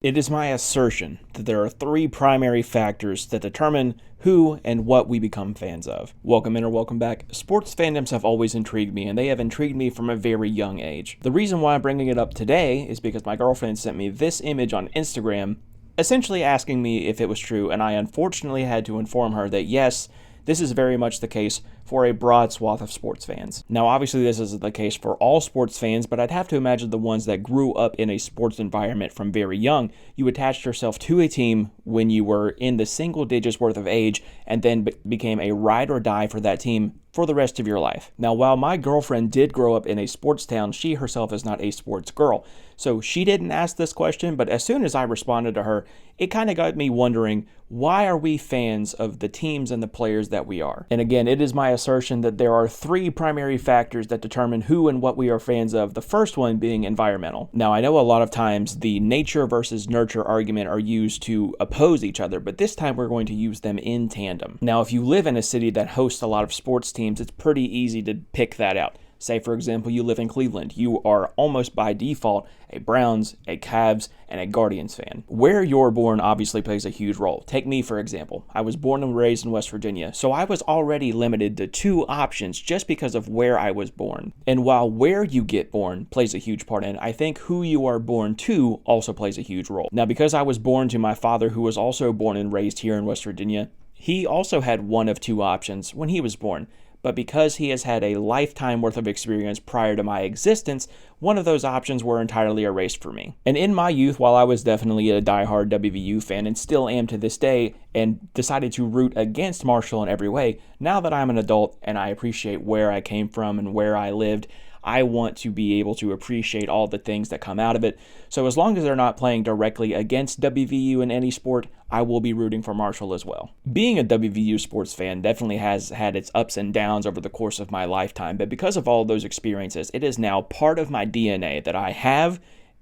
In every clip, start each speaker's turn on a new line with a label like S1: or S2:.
S1: It is my assertion that there are three primary factors that determine who and what we become fans of. Welcome in or welcome back. Sports fandoms have always intrigued me, and they have intrigued me from a very young age. The reason why I'm bringing it up today is because my girlfriend sent me this image on Instagram, essentially asking me if it was true, and I unfortunately had to inform her that yes, this is very much the case for a broad swath of sports fans. Now, obviously, this isn't the case for all sports fans, but I'd have to imagine the ones that grew up in a sports environment from very young. You attached yourself to a team when you were in the single digits worth of age and then became a ride or die for that team for the rest of your life. Now, while my girlfriend did grow up in a sports town, she herself is not a sports girl. So she didn't ask this question, but as soon as I responded to her, it kind of got me wondering, why are we fans of the teams and the players that we are? And again, it is my assertion that there are three primary factors that determine who and what we are fans of, the first one being environmental. Now, I know a lot of times the nature versus nurture argument are used to oppose each other, but this time we're going to use them in tandem. Now, if you live in a city that hosts a lot of sports teams, it's pretty easy to pick that out. Say, for example, you live in Cleveland. You are almost by default a Browns, a Cavs, and a Guardians fan. Where you're born obviously plays a huge role. Take me, for example. I was born and raised in West Virginia, so I was already limited to two options just because of where I was born. And while where you get born plays a huge part in it, I think who you are born to also plays a huge role. Now, because I was born to my father, who was also born and raised here in West Virginia, he also had one of two options when he was born. But because he has had a lifetime worth of experience prior to my existence, one of those options were entirely erased for me. And in my youth, while I was definitely a diehard WVU fan and still am to this day, and decided to root against Marshall in every way, now that I'm an adult and I appreciate where I came from and where I lived, I want to be able to appreciate all the things that come out of it. So as long as they're not playing directly against WVU in any sport, I will be rooting for Marshall as well. Being a WVU sports fan definitely has had its ups and downs over the course of my lifetime, but because of all of those experiences, it is now part of my DNA that I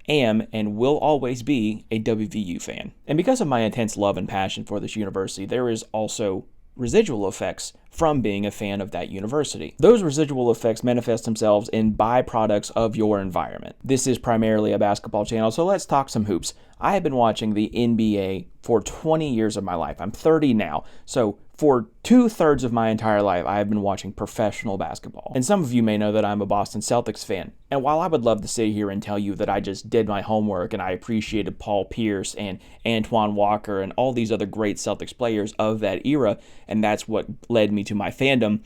S1: am, and will always be a WVU fan. And because of my intense love and passion for this university, there is also residual effects from being a fan of that university. Those residual effects manifest themselves in byproducts of your environment. This is primarily a basketball channel, so let's talk some hoops. I have been watching the NBA for 20 years of my life. I'm 30 now, so for 2/3 of my entire life, I have been watching professional basketball. And some of you may know that I'm a Boston Celtics fan. And while I would love to sit here and tell you that I just did my homework and I appreciated Paul Pierce and Antoine Walker and all these other great Celtics players of that era, and that's what led me to my fandom,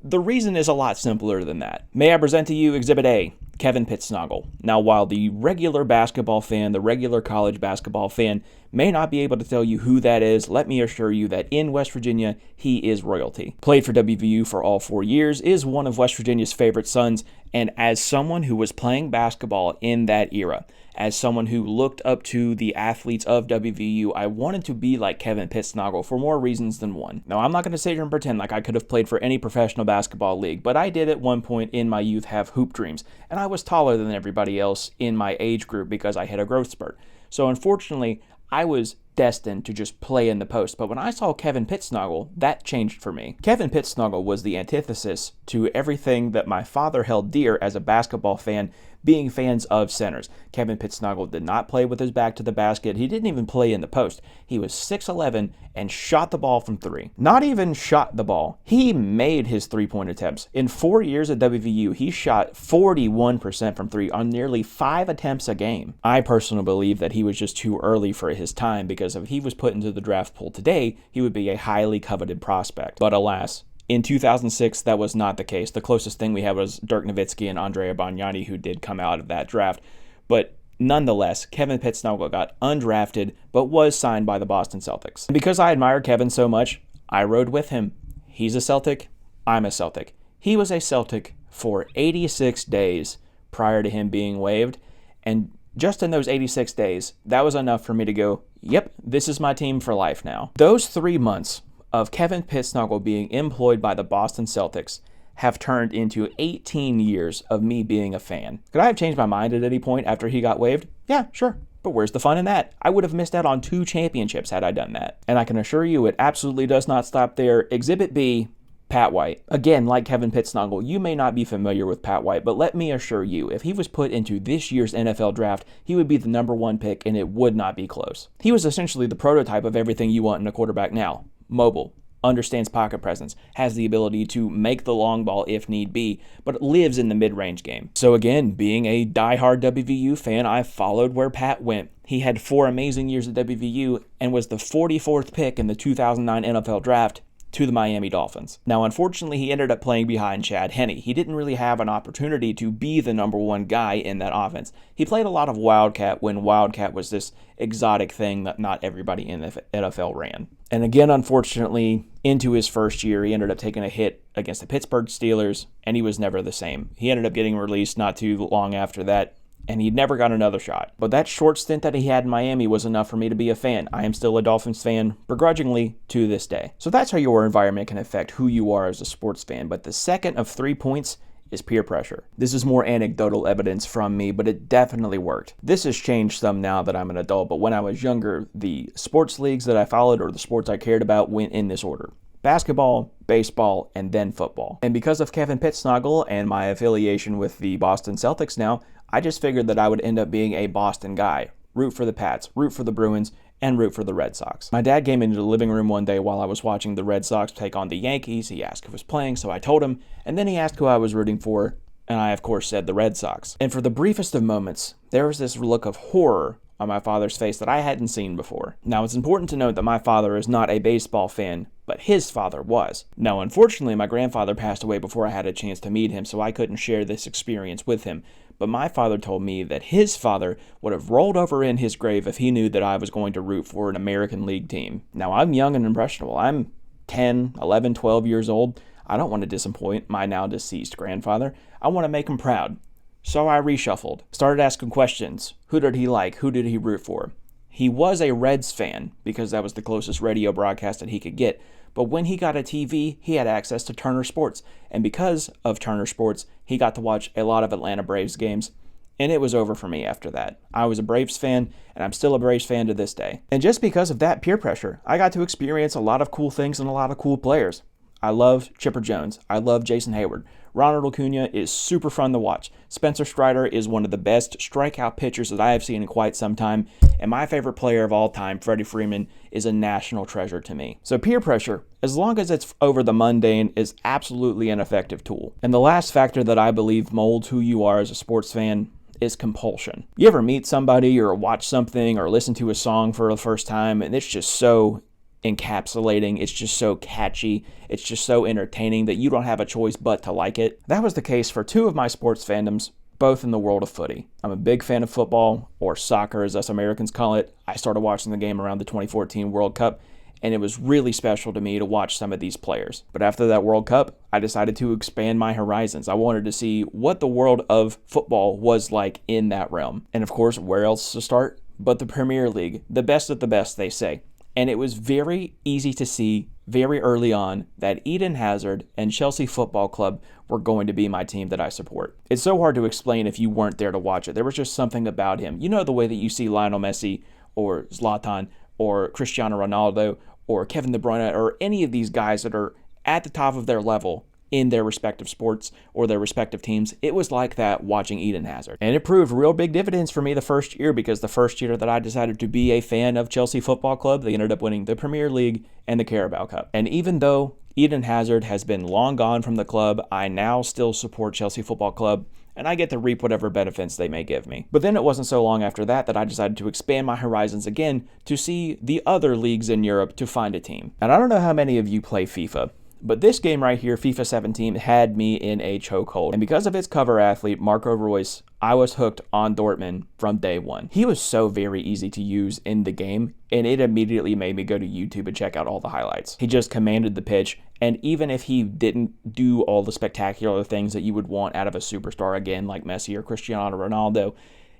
S1: the reason is a lot simpler than that. May I present to you Exhibit A, Kevin Pittsnogle. Now, while the regular basketball fan, the regular college basketball fan, may not be able to tell you who that is, let me assure you that in West Virginia, he is royalty. Played for WVU for all 4 years, is one of West Virginia's favorite sons, and as someone who was playing basketball in that era, as someone who looked up to the athletes of WVU, I wanted to be like Kevin Pittsnogle for more reasons than one. Now, I'm not going to sit here and pretend like I could have played for any professional basketball league, but I did at one point in my youth have hoop dreams, and I was taller than everybody else in my age group because I hit a growth spurt. So unfortunately, I was destined to just play in the post, but when I saw Kevin Pittsnogle, that changed for me. Kevin Pittsnogle was the antithesis to everything that my father held dear as a basketball fan, being fans of centers. Kevin Pittsnogle did not play with his back to the basket. He didn't even play in the post. He was 6'11" and shot the ball from three. Not even shot the ball. He made his three-point attempts. In 4 years at WVU, he shot 41% from three on nearly 5 attempts a game. I personally believe that he was just too early for his time because if he was put into the draft pool today, he would be a highly coveted prospect. But alas, in 2006, that was not the case. The closest thing we had was Dirk Nowitzki and Andrea Bargnani, who did come out of that draft. But nonetheless, Kevin Pittsnogle got undrafted, but was signed by the Boston Celtics. And because I admire Kevin so much, I rode with him. He's a Celtic. I'm a Celtic. He was a Celtic for 86 days prior to him being waived. And just in those 86 days, that was enough for me to go, yep, this is my team for life now. Those 3 months of Kevin Pittsnogle being employed by the Boston Celtics have turned into 18 years of me being a fan. Could I have changed my mind at any point after he got waived? Yeah, sure. But where's the fun in that? I would have missed out on 2 championships had I done that. And I can assure you it absolutely does not stop there. Exhibit B, Pat White. Again, like Kevin Pittsnogle, you may not be familiar with Pat White, but let me assure you, if he was put into this year's NFL draft, he would be the number 1 pick, and it would not be close. He was essentially the prototype of everything you want in a quarterback now. Mobile, understands pocket presence, has the ability to make the long ball if need be, but lives in the mid-range game. So again, being a diehard WVU fan, I followed where Pat went. He had 4 amazing years at WVU and was the 44th pick in the 2009 NFL draft to the Miami Dolphins. Now, unfortunately, he ended up playing behind Chad Henne. He didn't really have an opportunity to be the number 1 guy in that offense. He played a lot of Wildcat when Wildcat was this exotic thing that not everybody in the NFL ran. And again, unfortunately, into his first year, he ended up taking a hit against the Pittsburgh Steelers, and he was never the same. He ended up getting released not too long after that, and he never got another shot. But that short stint that he had in Miami was enough for me to be a fan. I am still a Dolphins fan, begrudgingly, to this day. So that's how your environment can affect who you are as a sports fan. But the second of 3 points is peer pressure. This is more anecdotal evidence from me, but it definitely worked. This has changed some now that I'm an adult, but when I was younger, the sports leagues that I followed or the sports I cared about went in this order: basketball, baseball, and then football. And because of Kevin Pittsnogle and my affiliation with the Boston Celtics now, I just figured that I would end up being a Boston guy. Root for the Pats, root for the Bruins, and root for the Red Sox. My dad came into the living room one day while I was watching the Red Sox take on the Yankees. He asked who was playing, so I told him, and then he asked who I was rooting for, and I, of course, said the Red Sox. And for the briefest of moments, there was this look of horror on my father's face that I hadn't seen before. Now, it's important to note that my father is not a baseball fan, but his father was. Now, unfortunately, my grandfather passed away before I had a chance to meet him, so I couldn't share this experience with him. But my father told me that his father would have rolled over in his grave if he knew that I was going to root for an American League team. Now, I'm young and impressionable. I'm 10, 11, 12 years old. I don't want to disappoint my now deceased grandfather. I want to make him proud. So I reshuffled, started asking questions. Who did he like? Who did he root for? He was a Reds fan because that was the closest radio broadcast that he could get. But when he got a TV, he had access to Turner Sports. And because of Turner Sports, he got to watch a lot of Atlanta Braves games. And it was over for me after that. I was a Braves fan, and I'm still a Braves fan to this day. And just because of that peer pressure, I got to experience a lot of cool things and a lot of cool players. I love Chipper Jones. I love Jason Hayward. Ronald Acuna is super fun to watch. Spencer Strider is one of the best strikeout pitchers that I have seen in quite some time. And my favorite player of all time, Freddie Freeman, is a national treasure to me. So peer pressure, as long as it's over the mundane, is absolutely an effective tool. And the last factor that I believe molds who you are as a sports fan is compulsion. You ever meet somebody or watch something or listen to a song for the first time and it's just so encapsulating, it's just so catchy, it's just so entertaining that you don't have a choice but to like it? That was the case for 2 of my sports fandoms, both in the world of footy. I'm a big fan of football, or soccer as us Americans call it. I started watching the game around the 2014 World Cup, and it was really special to me to watch some of these players. But after that World Cup, I decided to expand my horizons. I wanted to see what the world of football was like in that realm. And of course, where else to start but the Premier League, the best of the best, they say. And it was very easy to see very early on that Eden Hazard and Chelsea Football Club were going to be my team that I support. It's so hard to explain if you weren't there to watch it. There was just something about him. You know, the way that you see Lionel Messi or Zlatan or Cristiano Ronaldo or Kevin De Bruyne or any of these guys that are at the top of their level in their respective sports or their respective teams. It was like that watching Eden Hazard. And it proved real big dividends for me the first year, because the first year that I decided to be a fan of Chelsea Football Club, they ended up winning the Premier League and the Carabao Cup. And even though Eden Hazard has been long gone from the club, I now still support Chelsea Football Club, and I get to reap whatever benefits they may give me. But then it wasn't so long after that that I decided to expand my horizons again to see the other leagues in Europe to find a team. And I don't know how many of you play FIFA, but this game right here, FIFA 17, had me in a chokehold. And because of its cover athlete, Marco Reus, I was hooked on Dortmund from day one. He was so very easy to use in the game, and it immediately made me go to YouTube and check out all the highlights. He just commanded the pitch, and even if he didn't do all the spectacular things that you would want out of a superstar, again, like Messi or Cristiano Ronaldo,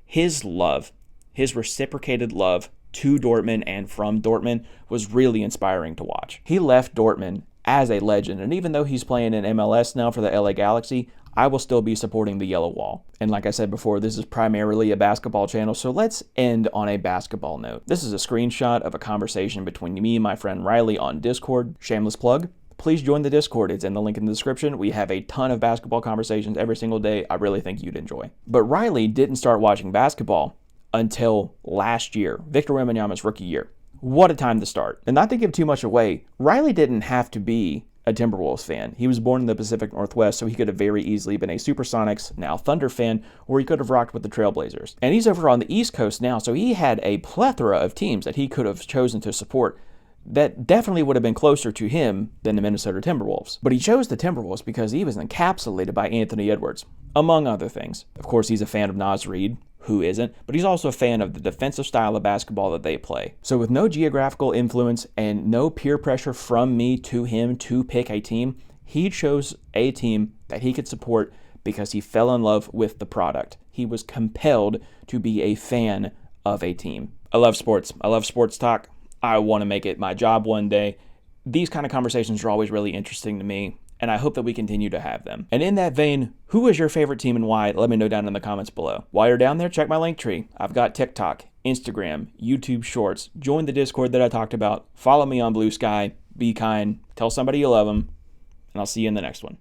S1: his love, his reciprocated love to Dortmund and from Dortmund was really inspiring to watch. He left Dortmund as a legend, and even though he's playing in MLS now for the LA Galaxy, I will still be supporting the Yellow Wall. And like I said before, this is primarily a basketball channel, so let's end on a basketball note. This is a screenshot of a conversation between me and my friend Riley on Discord. Shameless plug. please join the Discord. It's in the link in the description. We have a ton of basketball conversations every single day. I really think you'd enjoy. But Riley didn't start watching basketball until last year, Victor Wembanyama's rookie year. What a time to start. And not to give too much away, Riley didn't have to be a Timberwolves fan. He was born in the Pacific Northwest, so he could have very easily been a Supersonics, now Thunder fan, or he could have rocked with the Trailblazers. And he's over on the East Coast now, so he had a plethora of teams that he could have chosen to support that definitely would have been closer to him than the Minnesota Timberwolves. But he chose the Timberwolves because he was encapsulated by Anthony Edwards, among other things. Of course, he's a fan of Naz Reid. Who isn't? But he's also a fan of the defensive style of basketball that they play. So with no geographical influence and no peer pressure from me to him to pick a team, he chose a team that he could support because he fell in love with the product. He was compelled to be a fan of a team. I love sports. I love sports talk. I want to make it my job one day. These kind of conversations are always really interesting to me, and I hope that we continue to have them. And in that vein, who is your favorite team and why? Let me know down in the comments below. While you're down there, check my link tree. I've got TikTok, Instagram, YouTube Shorts. Join the Discord that I talked about. Follow me on Blue Sky. Be kind. Tell somebody you love them. And I'll see you in the next one.